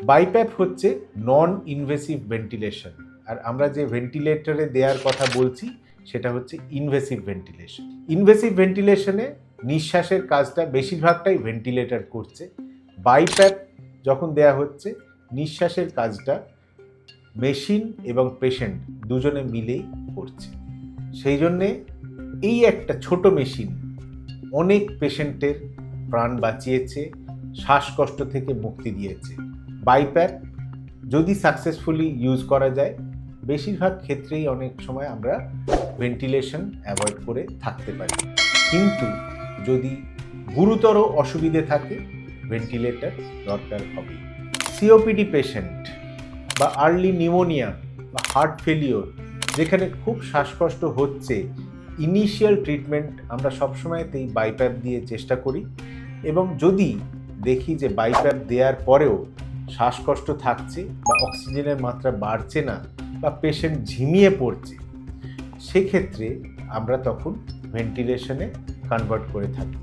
BiPAP হচ্ছে non invasive ventilation, আর আমরা যে ভেন্টিলেটরে দেওয়ার কথা বলছি সেটা হচ্ছে ইনভেসিভ ভেন্টিলেশন। ইনভেসিভ ভেন্টিলেশনে নিঃশ্বাসের কাজটা বেশিরভাগটাই ভেন্টিলেটর করছে। বাইপ্যাপ যখন দেয়া হচ্ছে নিঃশ্বাসের কাজটা মেশিন এবং পেশেন্ট দুজনে মিলেই করছে। সেই জন্যে এই একটা ছোট মেশিন অনেক পেশেন্টের প্রাণ বাঁচিয়েছে, শ্বাসকষ্ট থেকে মুক্তি দিয়েছে। বাইপ্যাপ যদি সাকসেসফুলি ইউজ করা যায়, বেশিরভাগ ক্ষেত্রেই অনেক সময় আমরা ভেন্টিলেশন অ্যাভয়েড করে থাকতে পারি। কিন্তু যদি গুরুতর অসুবিধে থাকে, ভেন্টিলেটর দরকার হবে। সিওপিডি পেশেন্ট বা আর্লি নিউমোনিয়া বা হার্ট ফেলিওর, যেখানে খুব শ্বাসকষ্ট হচ্ছে, ইনিশিয়াল ট্রিটমেন্ট আমরা সবসময়তেই বাইপ্যাপ দিয়ে চেষ্টা করি। এবং যদি দেখি যে বাইপ্যাপ দেওয়ার পরেও শ্বাসকষ্ট থাকছে বা অক্সিজেনের মাত্রা বাড়ছে না বা পেশেন্ট ঝিমিয়ে পড়ছে, সেক্ষেত্রে আমরা তখন ভেন্টিলেশনে কনভার্ট করে থাকি।